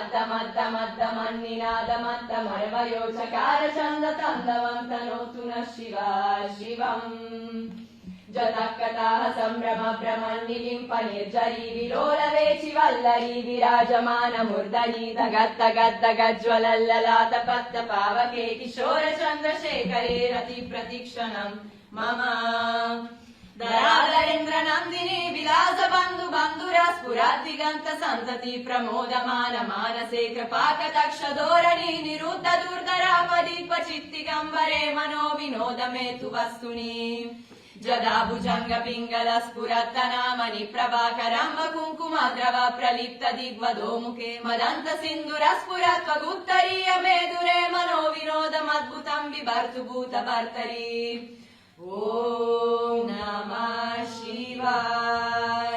मद्दमद्दमद्दमन्निनादमद्दमर्वयोचकार छन्दतन्दवन्तनोतु न शिवा शिवम् जतकताः सम्भ्रम भ्रमन्निलिम्प निर्जरी विलोलवेचि वल्लरी विराजमानमुर्दरी दगद्दगद्दगज्ज्वलल्ललाट पत्त पावके किशोर चन्द्रशेखरे रति प्रतीक्षणम् मम दरादरेन्द्र नन्दिनी विलास बन्धु बन्धुरा स्फुरद्दिगन्त सन्तति प्रमोदमान मानसे कृपाकटाक्ष धोरणी निरुद्ध दुर्धरापदि क्वचित्तिगम्बरे मनो विनोद मे तु वस्तुनि जदा भुजङ्ग पिङ्गल स्फुरत्तनामनि प्रभाकरम्ब कुङ्कुमद्रव प्रलिप्त दिग्वधो मुखे मदन्त सिन्धुर स्फुरत्वगुत्तरीय मेदुरे मनो विनोदमद्भुतम् बिभर्तु भूतभर्तरि ॐ नमः शिवाय